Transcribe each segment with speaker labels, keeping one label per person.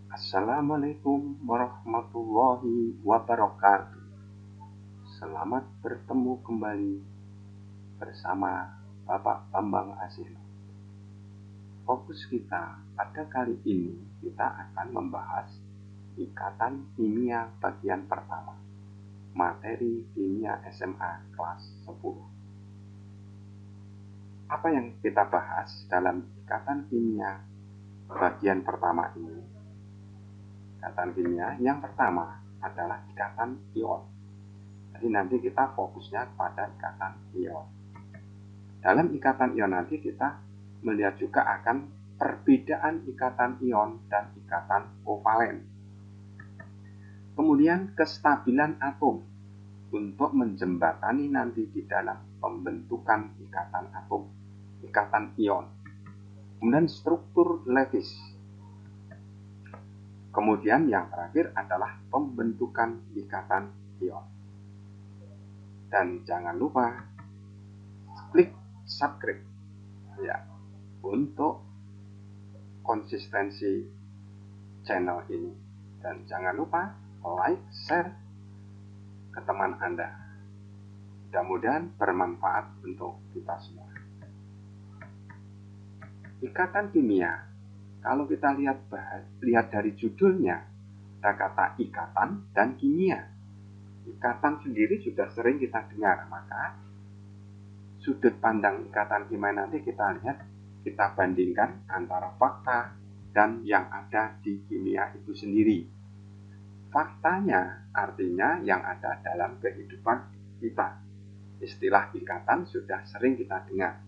Speaker 1: Assalamualaikum warahmatullahi wabarakatuh. Selamat bertemu kembali bersama Bapak Bambang Asino. Fokus kita pada kali ini kita akan membahas ikatan kimia bagian pertama, materi kimia SMA kelas 10. Apa yang kita bahas dalam ikatan kimia bagian pertama ini? Ikatan kimia yang pertama adalah ikatan ion. Jadi nanti kita fokusnya pada ikatan ion. Dalam ikatan ion nanti kita melihat juga akan perbedaan ikatan ion dan ikatan kovalen. Kemudian kestabilan atom untuk menjembatani nanti di dalam pembentukan ikatan atom, ikatan ion. Kemudian struktur Lewis. Kemudian yang terakhir adalah pembentukan ikatan ion. Dan jangan lupa klik subscribe ya untuk konsistensi channel ini. Dan jangan lupa like, share ke teman Anda. Mudah-mudahan bermanfaat untuk kita semua. Ikatan kimia, kalau kita lihat dari judulnya, ada kata ikatan dan kimia. Ikatan sendiri sudah sering kita dengar, maka sudut pandang ikatan kimia nanti kita lihat, kita bandingkan antara fakta dan yang ada di kimia itu sendiri. Faktanya artinya yang ada dalam kehidupan kita. Istilah ikatan sudah sering kita dengar.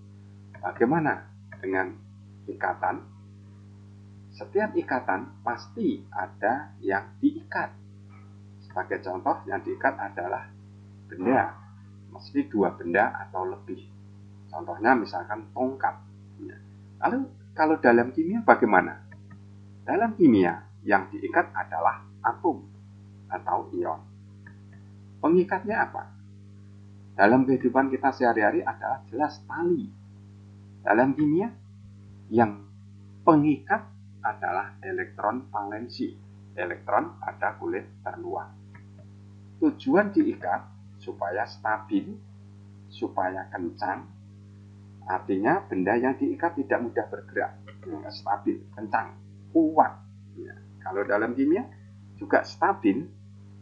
Speaker 1: Bagaimana dengan ikatan? Setiap ikatan pasti ada yang diikat. Sebagai contoh, yang diikat adalah benda. Mesti dua benda atau lebih. Contohnya misalkan tongkat. Lalu kalau dalam kimia bagaimana? Dalam kimia yang diikat adalah atom atau ion. Pengikatnya apa? Dalam kehidupan kita sehari-hari adalah jelas tali. Dalam kimia yang pengikat adalah elektron valensi, elektron pada kulit terluar. Tujuan diikat supaya stabil, supaya kencang. Artinya benda yang diikat tidak mudah bergerak, stabil, kencang, kuat. Ya. Kalau dalam kimia juga stabil,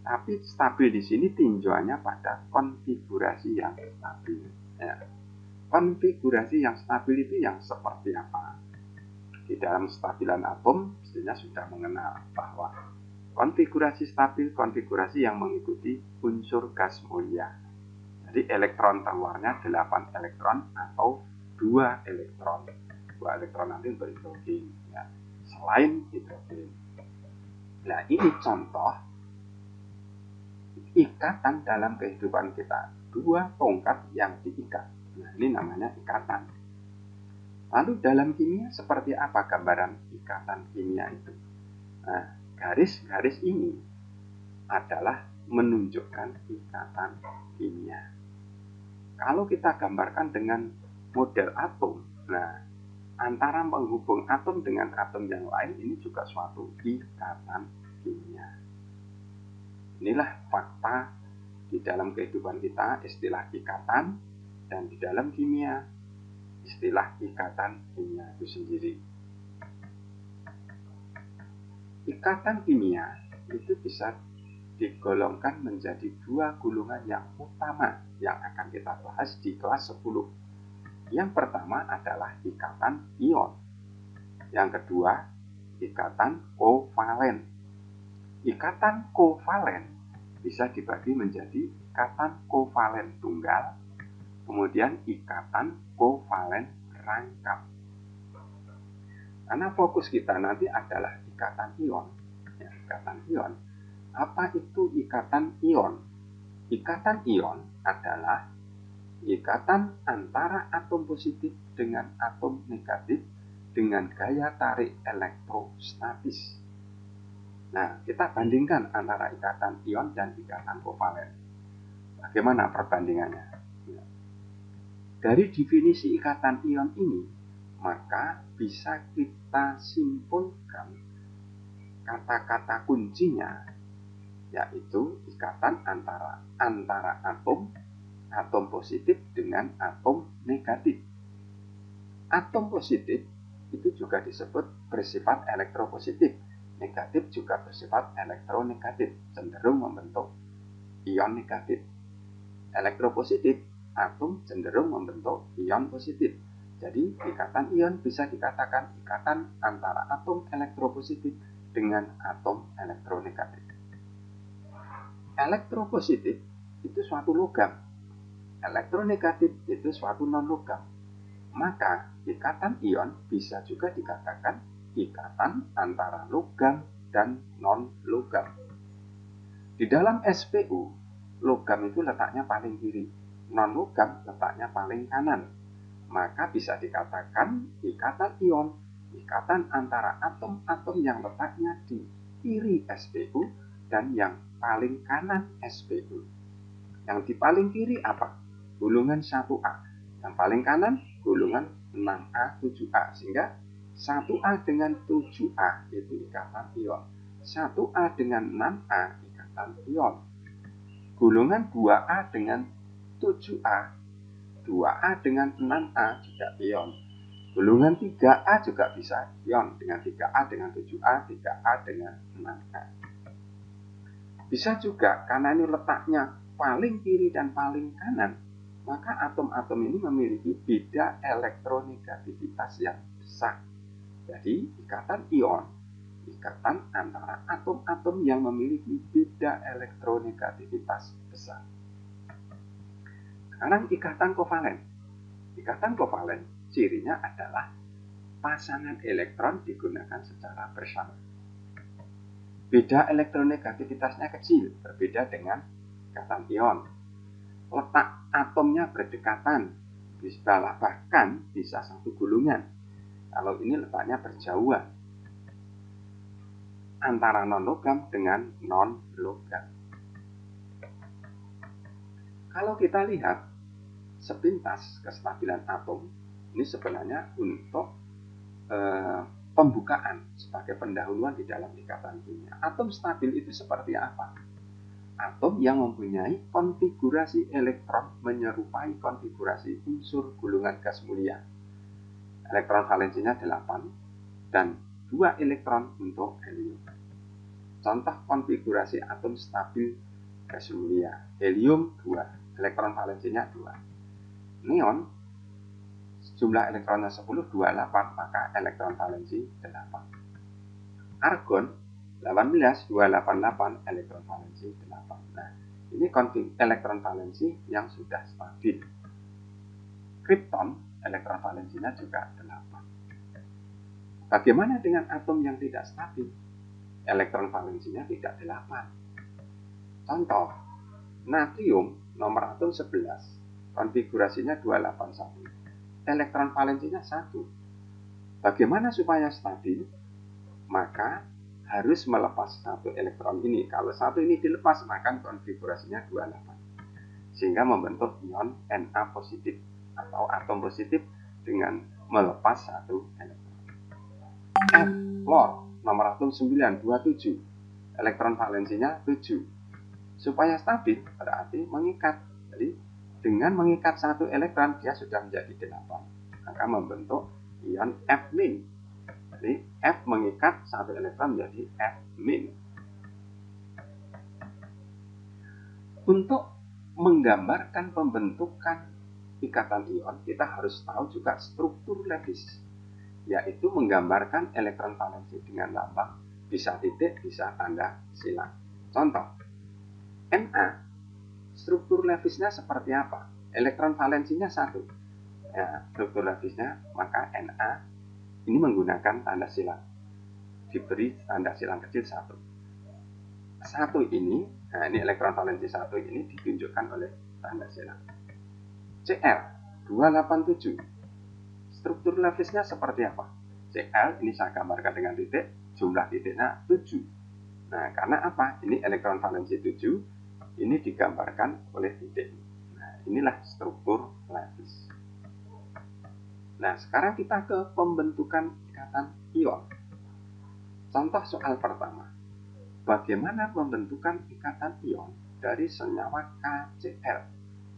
Speaker 1: tapi stabil di sini tinjauannya pada konfigurasi yang stabil. Ya. Konfigurasi yang stabil itu yang seperti apa? Di dalam stabilan atom mestinya sudah mengenal bahwa konfigurasi stabil, konfigurasi yang mengikuti unsur gas mulia. Jadi elektron terluarnya 8 elektron atau 2 elektron. 2 elektron nanti untuk hidrogen. Ya. Selain hidrogen. Nah ini contoh ikatan dalam kehidupan kita. 2 tongkat yang diikat. Nah ini namanya ikatan. Lalu dalam kimia seperti apa gambaran ikatan kimia itu? Nah, garis-garis ini adalah menunjukkan ikatan kimia. Kalau kita gambarkan dengan model atom, nah antara penghubung atom dengan atom yang lain ini juga suatu ikatan kimia. Inilah fakta di dalam kehidupan kita, istilah ikatan, dan di dalam kimia istilah ikatan kimia itu sendiri. Ikatan kimia itu bisa digolongkan menjadi 2 golongan yang utama yang akan kita bahas di kelas 10. Yang pertama adalah ikatan ion. Yang kedua, ikatan kovalen. Ikatan kovalen bisa dibagi menjadi ikatan kovalen tunggal, kemudian ikatan kovalen rangkap. Karena fokus kita nanti adalah ikatan ion. Ya, ikatan ion. Apa itu ikatan ion? Ikatan ion adalah ikatan antara atom positif dengan atom negatif dengan gaya tarik elektrostatis. Nah, kita bandingkan antara ikatan ion dan ikatan kovalen. Bagaimana perbandingannya? Dari definisi ikatan ion ini, maka bisa kita simpulkan kata-kata kuncinya yaitu ikatan antara atom positif dengan atom negatif. Atom positif itu juga disebut bersifat elektropositif, negatif juga bersifat elektronegatif, cenderung membentuk ion negatif. Elektropositif, atom cenderung membentuk ion positif. Jadi ikatan ion bisa dikatakan ikatan antara atom elektropositif dengan atom elektronegatif. Elektropositif itu suatu logam, elektronegatif itu suatu non-logam. Maka ikatan ion bisa juga dikatakan ikatan antara logam dan non-logam. Di dalam SPU, logam itu letaknya paling kiri, non-logam letaknya paling kanan. Maka bisa dikatakan ikatan ion, ikatan antara atom-atom yang letaknya di kiri SPU dan yang paling kanan SPU. Yang di paling kiri apa? Gulungan 1A. Yang paling kanan gulungan 6A, 7A. Sehingga 1A dengan 7A itu ikatan ion. 1A dengan 6A ikatan ion. Gulungan 2A dengan 7A. 2A dengan 6A juga ion. Gulungan 3A juga bisa ion. Dengan 3A dengan 7A, 3A dengan 6A. Bisa juga karena ini letaknya paling kiri dan paling kanan, maka atom-atom ini memiliki beda elektronegativitas yang besar. Jadi ikatan ion, ikatan antara atom-atom yang memiliki beda elektronegativitas besar. Sekarang ikatan kovalen. Ikatan kovalen cirinya adalah pasangan elektron digunakan secara bersama. Beda elektronegativitasnya kecil, berbeda dengan ikatan ion. Letak atomnya berdekatan, bahkan bisa satu gulungan. Kalau ini letaknya berjauhan antara non-logam dengan non-logam. Kalau kita lihat sepintas kestabilan atom, ini sebenarnya untuk pembukaan sebagai pendahuluan di dalam ikatan kimia. Atom stabil itu seperti apa? Atom yang mempunyai konfigurasi elektron menyerupai konfigurasi unsur gulungan gas mulia. Elektron valensinya 8 dan 2 elektron untuk helium. Contoh konfigurasi atom stabil gas mulia. Helium 2, elektron valensinya 2. Neon jumlah elektronnya 10, 28, maka elektron valensi 8. Argon 18, 288, elektron valensi 8. Nah, ini elektron valensi yang sudah stabil. Krypton, elektron valensinya juga 8. Bagaimana dengan atom yang tidak stabil? Elektron valensinya tidak 8. Contoh, natrium nomor atom 11, konfigurasinya 281. Elektron valensinya 1. Bagaimana supaya stabil? Maka harus melepas satu elektron ini. Kalau satu ini dilepas, maka konfigurasinya 28. Sehingga membentuk ion Na positif atau atom positif dengan melepas satu elektron. F, fluor, nomor atom 9, 27. Elektron valensinya 7. Supaya stabil, berarti mengikat. Jadi, dengan mengikat satu elektron, dia sudah menjadi 8. Maka membentuk ion F-. Jadi F mengikat satu elektron menjadi F-. Untuk menggambarkan pembentukan ikatan ion, kita harus tahu juga struktur Lewis, yaitu menggambarkan elektron valensi dengan lambang bisa titik, bisa tanda silang. Contoh, Na, struktur Lewisnya seperti apa? Elektron valensinya 1. Ya, struktur Lewisnya, maka Na ini menggunakan tanda silang. Diberi tanda silang kecil 1. 1 ini, nah ini elektron valensi 1 ini ditunjukkan oleh tanda silang. Cl 287. Struktur Lewisnya seperti apa? Cl ini saya gambarkan dengan titik, jumlah titiknya 7. Nah, karena apa? Ini elektron valensi 7. Ini digambarkan oleh titik. Nah, inilah struktur Lewis. Nah, sekarang kita ke pembentukan ikatan ion. Contoh soal pertama. Bagaimana pembentukan ikatan ion dari senyawa KCl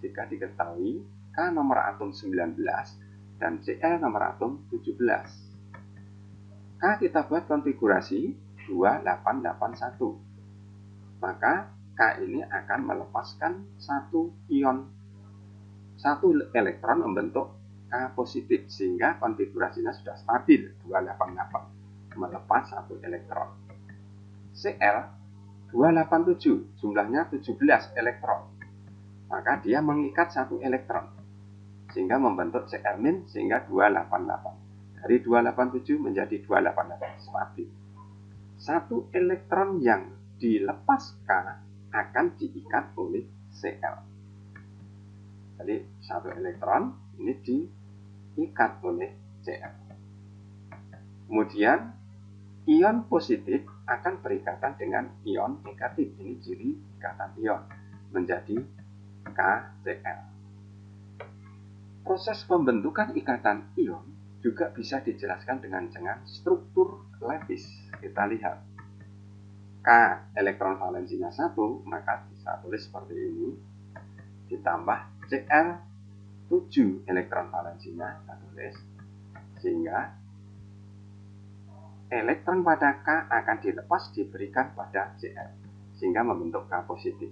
Speaker 1: jika diketahui K nomor atom 19 dan Cl nomor atom 17. K kita buat konfigurasi 2881. Maka K ini akan melepaskan satu elektron membentuk K positif, sehingga konfigurasinya sudah stabil 288, melepas satu elektron. Cl 287, jumlahnya 17 elektron, maka dia mengikat satu elektron sehingga membentuk Cl- sehingga 288. Dari 287 menjadi 288, stabil. Satu elektron yang dilepas K akan diikat oleh Cl. Jadi satu elektron ini diikat oleh Cl. Kemudian ion positif akan berikatan dengan ion negatif. Ini ciri ikatan ion menjadi KCl. Proses pembentukan ikatan ion juga bisa dijelaskan dengan struktur Lewis. Kita lihat K elektron valensinya 1, maka bisa tulis seperti ini, ditambah Cl 7 elektron valensinya, kita tulis, sehingga elektron pada K akan dilepas diberikan pada Cl, sehingga membentuk K positif.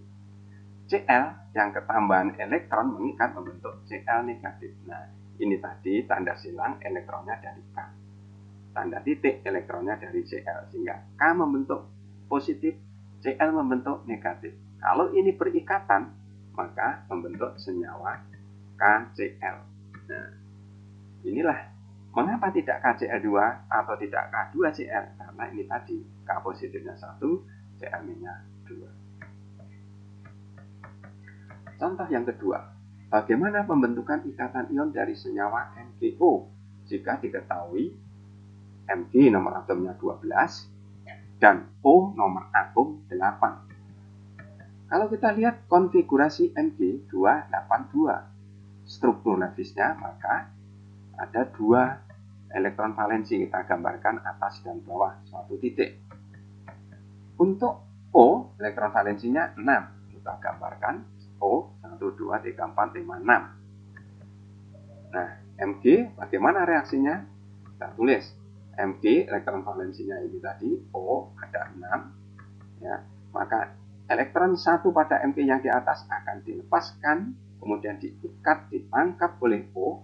Speaker 1: Cl yang ketambahan elektron mengikat membentuk Cl negatif. Nah, ini tadi tanda silang elektronnya dari K, tanda titik elektronnya dari Cl, sehingga K membentuk positif, Cl membentuk negatif. Kalau ini berikatan, maka membentuk senyawa KCl. Nah, inilah mengapa tidak KCl2 atau tidak K2Cl, karena ini tadi K positifnya 1, Cl-nya 2. Contoh yang kedua, bagaimana pembentukan ikatan ion dari senyawa MgO jika diketahui Mg nomor atomnya 12 dan O nomor atom 8. Kalau kita lihat konfigurasi Mg 282, struktur Lewisnya, maka ada 2 elektron valensi, kita gambarkan atas dan bawah suatu titik. Untuk O, elektron valensinya 6, kita gambarkan O 1, 2, 3, 4, 5, 6. Nah, Mg bagaimana reaksinya? Kita tulis Mg elektron valensinya ini tadi, O ada 6, ya, maka elektron 1 pada Mg yang di atas akan dilepaskan, kemudian diikat, ditangkap oleh O.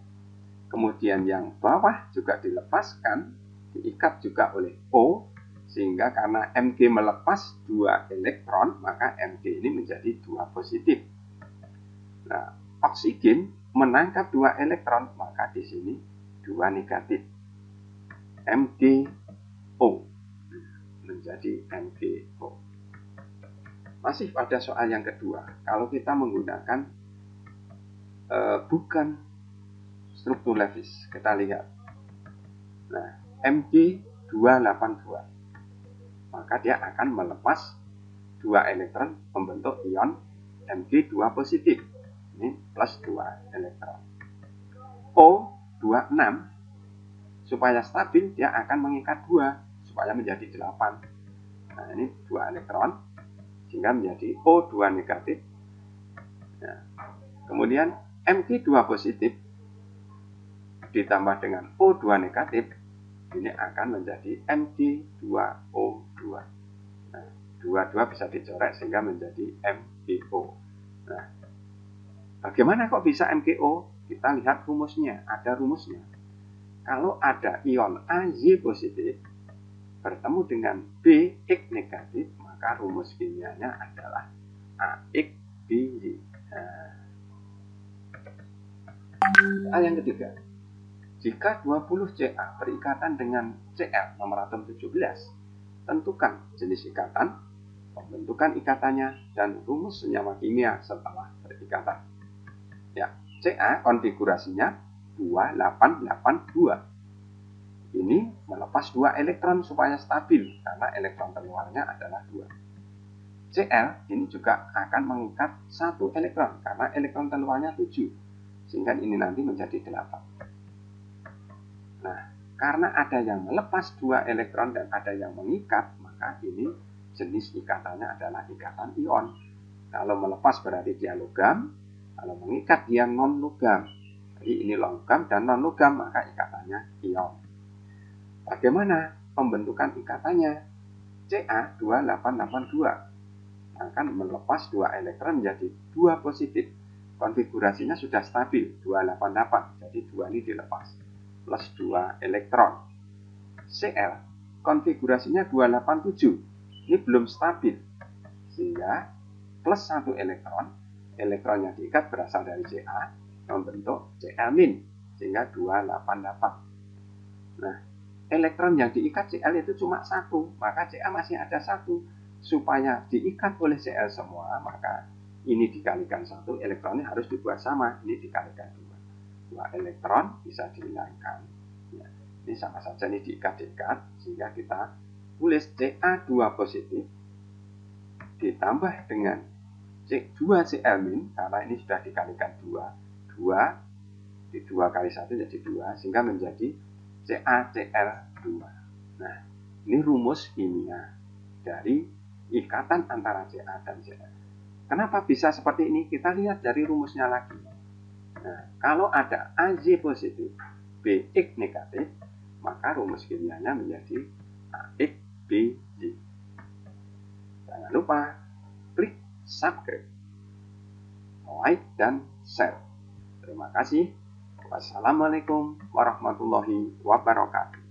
Speaker 1: Kemudian yang bawah juga dilepaskan, diikat juga oleh O, sehingga karena Mg melepas 2 elektron, maka Mg ini menjadi 2 positif. Nah, oksigen menangkap 2 elektron, maka di sini 2 negatif. MgO menjadi MgO. Masih pada soal yang kedua, kalau kita menggunakan bukan struktur Lewis, kita lihat. Nah, Mg282, maka dia akan melepas 2 elektron membentuk ion Mg2 positif. Ini plus 2 elektron. O26, supaya stabil dia akan mengikat 2 supaya menjadi 8. Nah, ini 2 elektron sehingga menjadi O2 negatif. Nah, kemudian Mg2 positif ditambah dengan O2 negatif, ini akan menjadi Mg2O2. Nah, 2 bisa dicoret sehingga menjadi MgO. Nah, bagaimana kok bisa MgO? Kita lihat rumusnya, ada rumusnya. Kalau ada ion Az positif bertemu dengan Bx negatif, maka rumus kimianya adalah AxBy. Soal yang ketiga, jika 20 Ca berikatan dengan Cl nomor atom 17, tentukan jenis ikatan, pembentukan ikatannya, dan rumus senyawa kimia setelah berikatan. Ya, Ca konfigurasinya 2882. Ini melepas 2 elektron supaya stabil, karena elektron terluarnya adalah 2. Cl ini juga akan mengikat 1 elektron, karena elektron terluarnya 7, sehingga ini nanti menjadi 8. Nah, Karena ada yang melepas 2 elektron dan ada yang mengikat, maka ini jenis ikatannya adalah ikatan ion. Kalau melepas berarti dia logam, kalau mengikat dia non-logam. Jadi ini logam dan non-logam, maka ikatannya ion. Bagaimana pembentukan ikatannya? Ca2882 akan melepas 2 elektron menjadi 2 positif. Konfigurasinya sudah stabil, 288, jadi 2 ini dilepas, plus 2 elektron. Cl, konfigurasinya 287, ini belum stabil, sehingga plus 1 elektron, elektron yang diikat berasal dari Ca, membentuk Cl-, sehingga 288. Nah, elektron yang diikat Cl itu cuma 1, maka Ca masih ada 1. Supaya diikat oleh Cl semua, maka ini dikalikan 1, elektronnya harus dibuat sama, ini dikalikan 2. 2 elektron bisa dihilangkan. Ya, ini sama saja, ini diikat-ikat, sehingga kita tulis Ca2 positif ditambah dengan C2Cl-, karena ini sudah dikalikan 2, 2 di 2 kali 1 jadi 2, sehingga menjadi CaCl2. Nah, ini rumus kimia dari ikatan antara Ca dan Cl. Kenapa bisa seperti ini? Kita lihat dari rumusnya lagi. Nah, kalau ada Az positif, Bx negatif, maka rumus kimianya menjadi AxBy. Jangan lupa klik subscribe, like, dan share. Terima kasih. Wassalamualaikum warahmatullahi wabarakatuh.